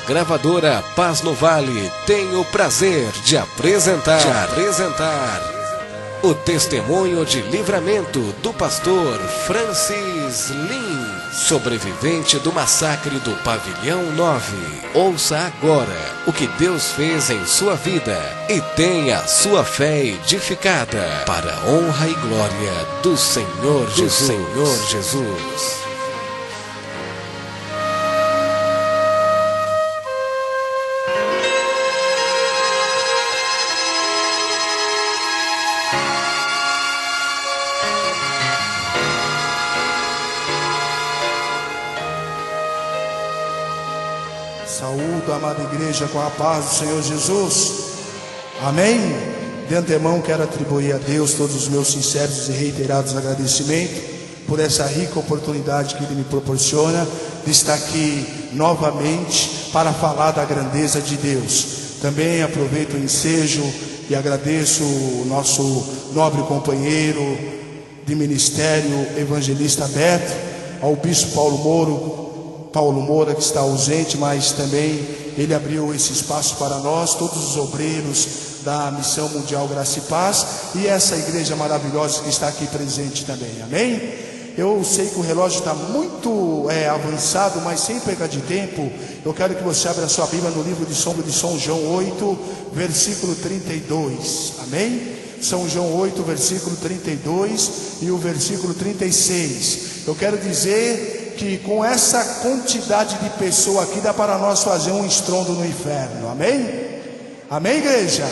gravadora Paz no Vale tem o prazer de apresentar o testemunho de livramento do pastor Francis Lin, sobrevivente do massacre do Pavilhão 9. Ouça agora o que Deus fez em sua vida e tenha a sua fé edificada para a honra e glória do Senhor Jesus. Saúdo, amada igreja, com a paz do Senhor Jesus. Amém? De antemão quero atribuir a Deus todos os meus sinceros e reiterados agradecimentos por essa rica oportunidade que Ele me proporciona de estar aqui novamente para falar da grandeza de Deus. Também aproveito o ensejo e agradeço o nosso nobre companheiro de ministério, evangelista Beto, ao bispo Paulo Moura, que está ausente, mas também ele abriu esse espaço para nós, todos os obreiros da Missão Mundial Graça e Paz, e essa igreja maravilhosa que está aqui presente também, amém? Eu sei que o relógio está muito avançado, mas sem perda de tempo, eu quero que você abra a sua Bíblia no livro de São João 8, versículo 32, amém? São João 8, versículo 32 e o versículo 36. Eu quero dizer que com essa quantidade de pessoa aqui dá para nós fazer um estrondo no inferno, amém? Amém, igreja?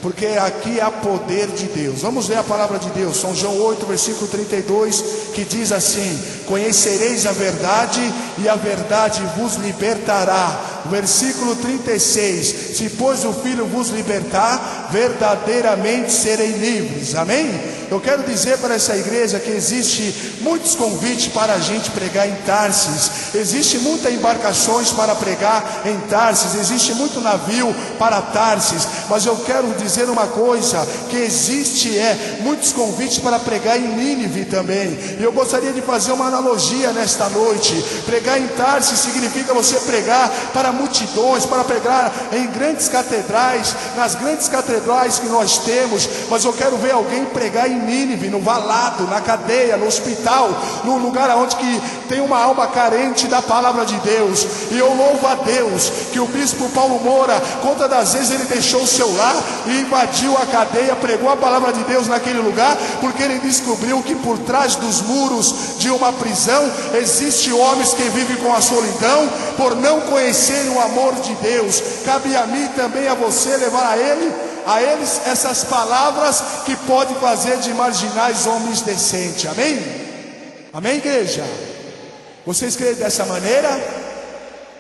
Porque aqui há poder de Deus. Vamos ver a palavra de Deus, São João 8, versículo 32, que diz assim: conhecereis a verdade e a verdade vos libertará. Versículo 36, se pois o Filho vos libertar, verdadeiramente serei livres, amém? Eu quero dizer para essa igreja que existe muitos convites para a gente pregar em Tarsis, existe muitas embarcações para pregar em Tarsis, existe muito navio para Tarsis, mas eu quero dizer uma coisa, que existe muitos convites para pregar em Nínive também, e eu gostaria de fazer uma analogia nesta noite. Pregar em Tarsis significa você pregar para multidões, para pregar em grandes catedrais, nas grandes catedrais que nós temos, mas eu quero ver alguém pregar em Nínive, no valado, na cadeia, no hospital, no lugar onde que tem uma alma carente da palavra de Deus. E eu louvo a Deus que o bispo Paulo Moura, quantas das vezes ele deixou o seu lar e invadiu a cadeia, pregou a palavra de Deus naquele lugar, porque ele descobriu que por trás dos muros de uma prisão existe homens que vivem com a solidão por não conhecerem o amor de Deus. Cabe a mim também, a você, levar a eles essas palavras que podem fazer de marginais homens decentes, amém? Amém, igreja? Vocês creem dessa maneira?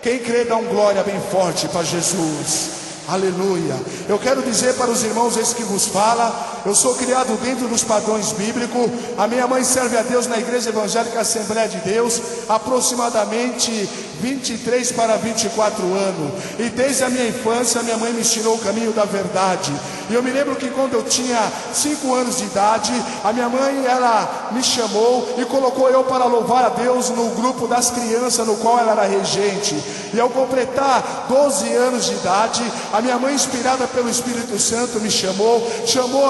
Quem crê dá um glória bem forte para Jesus. Aleluia. Eu quero dizer para os irmãos, esse que vos fala, eu sou criado dentro dos padrões bíblicos. A minha mãe serve a Deus na Igreja Evangélica Assembleia de Deus aproximadamente 23 para 24 anos, e desde a minha infância minha mãe me ensinou o caminho da verdade. E eu me lembro que quando eu tinha 5 anos de idade, a minha mãe, ela me chamou e colocou eu para louvar a Deus no grupo das crianças, no qual ela era regente. E ao completar 12 anos de idade, a minha mãe, inspirada pelo Espírito Santo, me chamou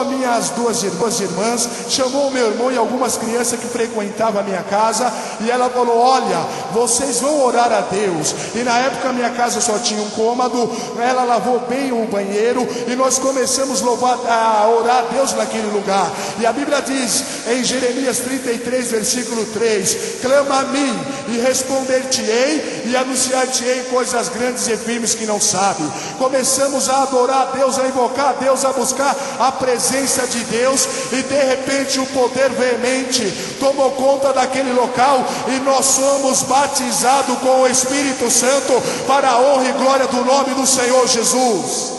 as minhas duas irmãs, chamou o meu irmão e algumas crianças que frequentavam a minha casa, e ela falou: olha, vocês vão orar a Deus. E na época a minha casa só tinha um cômodo, ela lavou bem o banheiro e nós começamos a orar a Deus naquele lugar. E a Bíblia diz em Jeremias 33, versículo 3: clama a mim e responder-te-ei e anunciar-te-ei coisas grandes e firmes que não sabe. Começamos a adorar a Deus, a invocar a Deus, a buscar a presença de Deus, e de repente o poder veemente tomou conta daquele local, e nós somos batizados com o Espírito Santo para a honra e glória do nome do Senhor Jesus.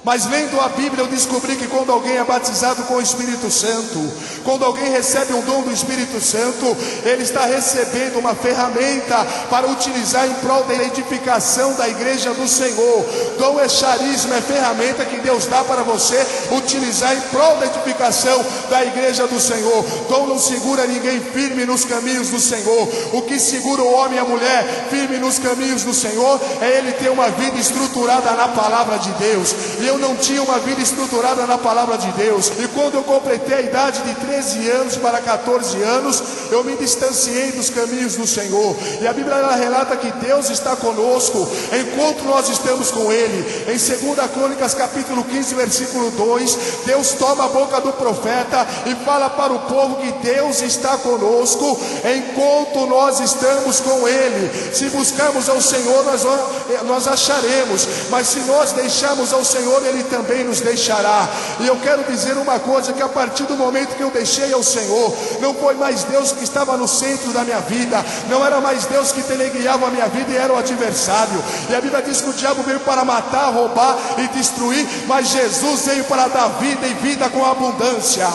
Mas lendo a Bíblia eu descobri que quando alguém é batizado com o Espírito Santo, quando alguém recebe um dom do Espírito Santo, ele está recebendo uma ferramenta para utilizar em prol da edificação da igreja do Senhor. Dom é charisma, é ferramenta que Deus dá para você utilizar em prol da edificação da igreja do Senhor. Dom não segura ninguém firme nos caminhos do Senhor. O que segura o homem e a mulher firme nos caminhos do Senhor é ele ter uma vida estruturada na palavra de Deus. E eu não tinha uma vida estruturada na palavra de Deus. E quando eu completei a idade de 13 anos para 14 anos, eu me distanciei dos caminhos do Senhor. E a Bíblia ela relata que Deus está conosco enquanto nós estamos com Ele. Em 2 Crônicas capítulo 15 versículo 2, Deus toma a boca do profeta e fala para o povo que Deus está conosco enquanto nós estamos com Ele. Se buscarmos ao Senhor, nós acharemos, mas se nós deixarmos ao Senhor, Ele também nos deixará. E eu quero dizer uma coisa, que a partir do momento que eu deixei ao Senhor, não foi mais Deus que estava no centro da minha vida, não era mais Deus que teleguiava a minha vida, e era o adversário. E a Bíblia diz que o diabo veio para matar, roubar e destruir, mas Jesus veio para dar vida e vida com abundância,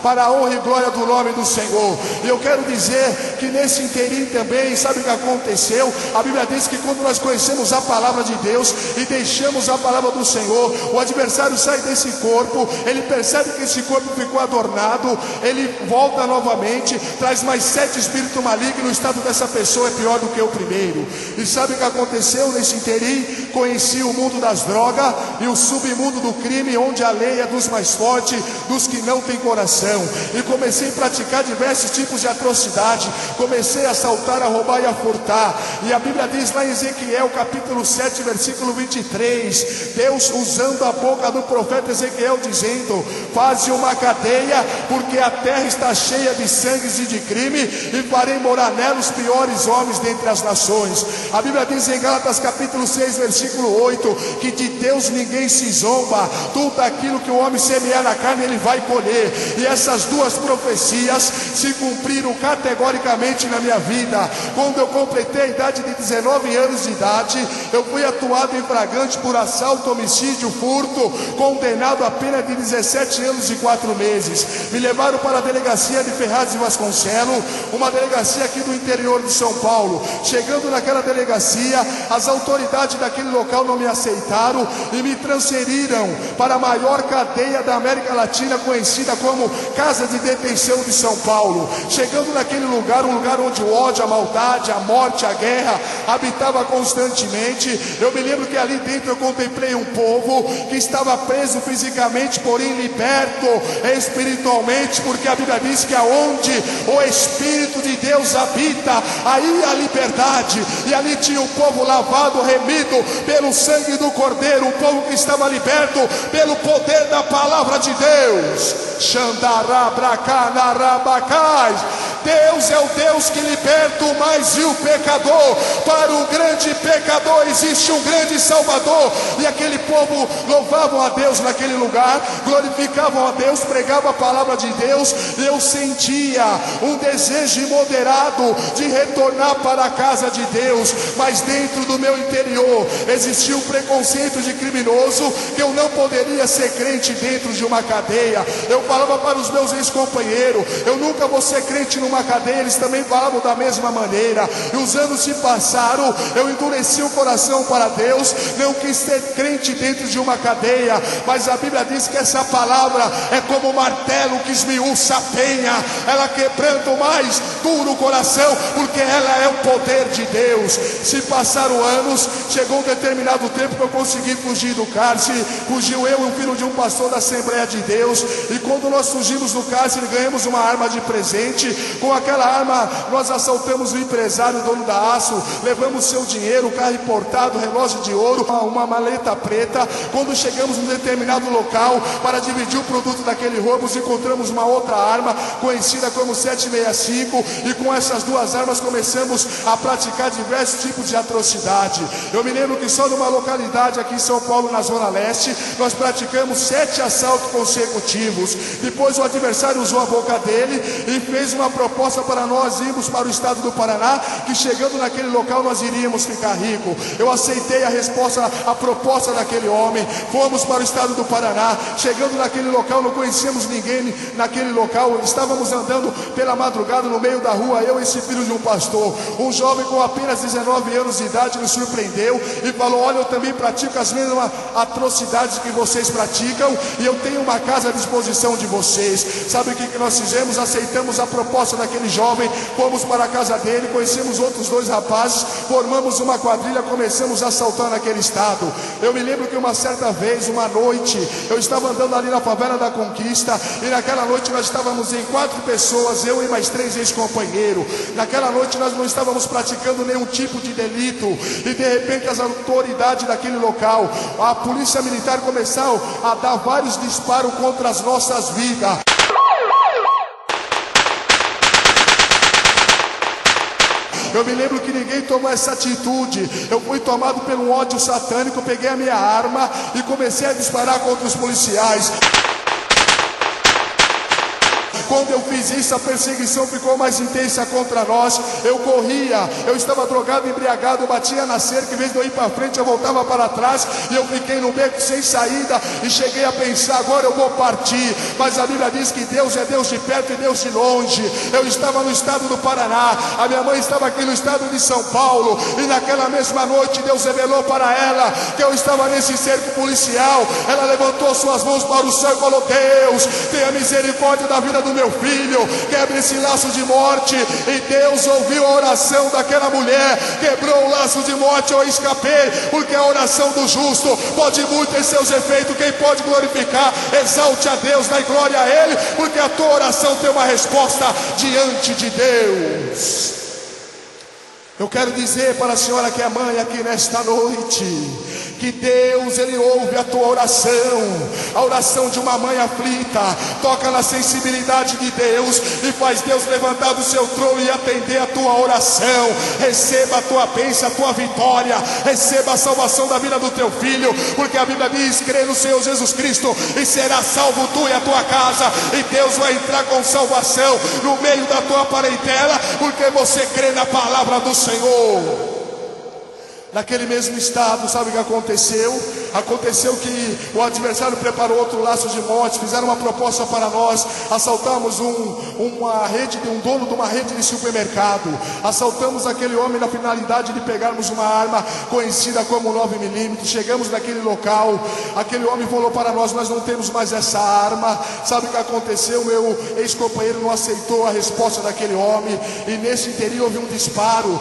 para a honra e glória do nome do Senhor. E eu quero dizer que nesse inteirinho também, sabe o que aconteceu? A Bíblia diz que quando nós conhecemos a palavra de Deus e deixamos a palavra do Senhor, o adversário sai desse corpo, ele percebe que esse corpo ficou adornado, ele volta novamente, traz mais 7 espíritos malignos, o estado dessa pessoa é pior do que o primeiro. E sabe o que aconteceu nesse inteirinho? Conheci o mundo das drogas e o submundo do crime, onde a lei é dos mais fortes, dos que não têm coração. E comecei a praticar diversos tipos de atrocidade. Comecei a assaltar, a roubar e a furtar. E a Bíblia diz lá em Ezequiel capítulo 7 versículo 23, Deus usando a boca do profeta Ezequiel dizendo: faze uma cadeia, porque a terra está cheia de sangues e de crime, e farei morar nela os piores homens dentre as nações. A Bíblia diz em Gálatas capítulo 6 versículo 8, que de Deus ninguém se zomba. Tudo aquilo que o homem semear na carne, ele vai colher. E essas duas profecias se cumpriram categoricamente na minha vida. Quando eu completei a idade de 19 anos de idade, eu fui atuado em flagrante por assalto, homicídio, furto, condenado a pena de 17 anos e 4 meses. Me levaram para a delegacia de Ferraz de Vasconcelos, uma delegacia aqui do interior de São Paulo. Chegando naquela delegacia, as autoridades daquele local não me aceitaram e me transferiram para a maior cadeia da América Latina, conhecida como Casa de Detenção de São Paulo. Chegando naquele lugar, um lugar onde o ódio, a maldade, a morte, a guerra habitava constantemente, eu me lembro que ali dentro eu contemplei um povo que estava preso fisicamente, porém liberto espiritualmente, porque a Bíblia diz que aonde o Espírito de Deus habita, aí há liberdade. E ali tinha um povo lavado, remido pelo sangue do Cordeiro, um povo que estava liberto pelo poder da palavra de Deus. Deus é o Deus que liberta o mais vil pecador. Para o grande pecador existe um grande Salvador. E aquele povo louvavam a Deus naquele lugar, glorificavam a Deus, pregavam a palavra de Deus. E eu sentia um desejo imoderado de retornar para a casa de Deus, mas dentro do meu interior existia um preconceito de criminoso, que eu não poderia ser crente dentro de uma cadeia. Eu falava para os meus ex-companheiros: eu nunca vou ser crente numa cadeia. Eles também falavam da mesma maneira. E os anos se passaram, eu endureci o coração para Deus, não quis ser crente dentro de uma cadeia. Mas a Bíblia diz que essa palavra é como um martelo que esmiuça a penha, ela quebranta o mais duro o coração, porque ela é o poder de Deus. Se passaram anos, chegou um determinado tempo que eu consegui fugir do cárcere. Fugiu eu e o filho de um pastor da Assembleia de Deus. E quando nós fugimos do cárcere, ganhamos uma arma de presente. Com aquela arma nós assaltamos o empresário, dono da Aço, levamos seu dinheiro, carro importado, relógio de ouro, uma maleta preta. Quando chegamos num determinado local para dividir o produto daquele roubo, encontramos uma outra arma conhecida como 765, e com essas duas armas começamos a praticar diversos tipos de atrocidade. Eu me lembro que só numa localidade aqui em São Paulo, na Zona Leste, nós praticamos 7 assaltos consecutivos. Depois o adversário usou a boca dele e fez uma proposta para nós irmos para o estado do Paraná, que chegando naquele local nós iríamos ficar ricos. Eu aceitei a proposta daquele homem. Fomos para o estado do Paraná. Chegando naquele local, não conhecíamos ninguém naquele local. Estávamos andando pela madrugada no meio da rua, eu e esse filho de um pastor. Um jovem com apenas 19 anos de idade nos surpreendeu e falou: olha, eu também pratico as mesmas atrocidades que vocês praticam, e eu tenho uma casa à disposição de vocês. Sabe o que nós fizemos? Aceitamos a proposta daquele jovem, fomos para a casa dele, conhecemos outros 2 rapazes, formamos uma quadrilha, começamos a assaltar naquele estado. Eu me lembro que uma certa vez, uma noite, eu estava andando ali na favela da Conquista, e naquela noite nós estávamos em 4 pessoas, eu e mais 3 ex-companheiros. Naquela noite nós não estávamos praticando nenhum tipo de delito, e de repente as autoridades daquele local, a polícia militar, começou a dar vários disparos contra as nossas vidas. Eu me lembro que ninguém tomou essa atitude. Eu fui tomado pelo ódio satânico, peguei a minha arma e comecei a disparar contra os policiais. Quando eu fiz isso, a perseguição ficou mais intensa contra nós. Eu corria, eu estava drogado, embriagado, eu batia na cerca, em vez de eu ir para frente, eu voltava para trás, e eu fiquei no beco sem saída, e cheguei a pensar: agora eu vou partir. Mas a Bíblia diz que Deus é Deus de perto e Deus de longe. Eu estava no estado do Paraná, a minha mãe estava aqui no estado de São Paulo, e naquela mesma noite Deus revelou para ela que eu estava nesse cerco policial. Ela levantou suas mãos para o céu e falou: Deus, tenha misericórdia da vida do meu filho, quebre esse laço de morte. E Deus ouviu a oração daquela mulher, quebrou o laço de morte. Eu escapei, porque a oração do justo pode muito ter seus efeitos. Quem pode glorificar, exalte a Deus, dá glória a Ele, porque a tua oração tem uma resposta diante de Deus. Eu quero dizer para a senhora que é mãe aqui nesta noite, que Deus, Ele ouve a tua oração, a oração de uma mãe aflita, toca na sensibilidade de Deus e faz Deus levantar do seu trono e atender a tua oração. Receba a tua bênção, a tua vitória, receba a salvação da vida do teu filho, porque a Bíblia diz: crê no Senhor Jesus Cristo e será salvo tu e a tua casa. E Deus vai entrar com salvação no meio da tua parentela, porque você crê na palavra do Senhor. Naquele mesmo estado, sabe o que aconteceu? Aconteceu que o adversário preparou outro laço de morte, fizeram uma proposta para nós. Assaltamos um dono de uma rede de supermercado. Assaltamos aquele homem na finalidade de pegarmos uma arma conhecida como 9mm. Chegamos naquele local, aquele homem falou para nós: nós não temos mais essa arma. Sabe o que aconteceu? Meu ex-companheiro não aceitou a resposta daquele homem, e nesse interior houve um disparo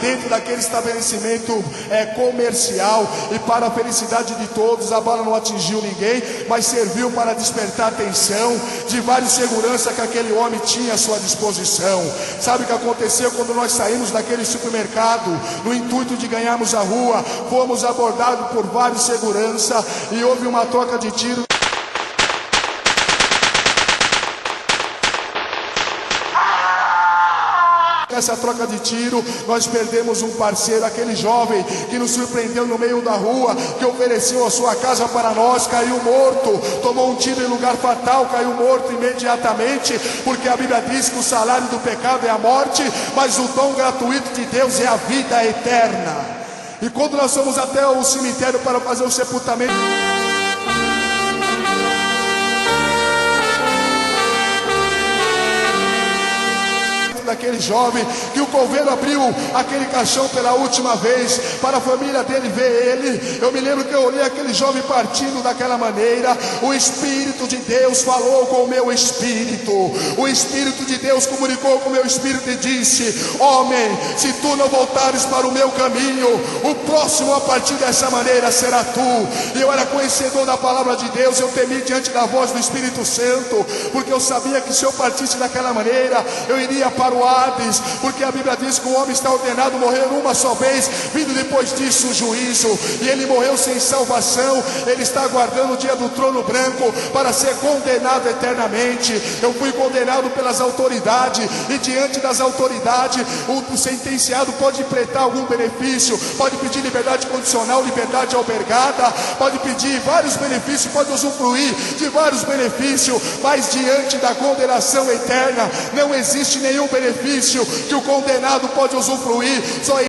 dentro daquele estabelecimento comercial, e para a felicidade de todos, a bala não atingiu ninguém, mas serviu para despertar a atenção de vários seguranças que aquele homem tinha à sua disposição. Sabe o que aconteceu? Quando nós saímos daquele supermercado, no intuito de ganharmos a rua, fomos abordados por vários seguranças e houve uma troca de tiro. Nessa troca de tiro, nós perdemos um parceiro, aquele jovem que nos surpreendeu no meio da rua, que ofereceu a sua casa para nós, caiu morto, tomou um tiro em lugar fatal, caiu morto imediatamente, porque a Bíblia diz que o salário do pecado é a morte, mas o dom gratuito de Deus é a vida eterna. E quando nós fomos até o cemitério para fazer o sepultamento daquele jovem, que o coveiro abriu aquele caixão pela última vez para a família dele ver ele, eu me lembro que eu olhei aquele jovem partindo daquela maneira. O Espírito de Deus falou com o meu espírito, o Espírito de Deus comunicou com o meu espírito e disse: homem, se tu não voltares para o meu caminho, o próximo a partir dessa maneira será tu. E eu era conhecedor da palavra de Deus, eu temi diante da voz do Espírito Santo, porque eu sabia que se eu partisse daquela maneira, eu iria para o culpados, porque a Bíblia diz que o homem está ordenado a morrer uma só vez, vindo depois disso o juízo, e ele morreu sem salvação. Ele está aguardando o dia do trono branco para ser condenado eternamente. Eu fui condenado pelas autoridades, e diante das autoridades o sentenciado pode prestar algum benefício, pode pedir liberdade condicional, liberdade albergada, pode pedir vários benefícios, pode usufruir de vários benefícios, mas diante da condenação eterna não existe nenhum benefício que o condenado pode usufruir. Só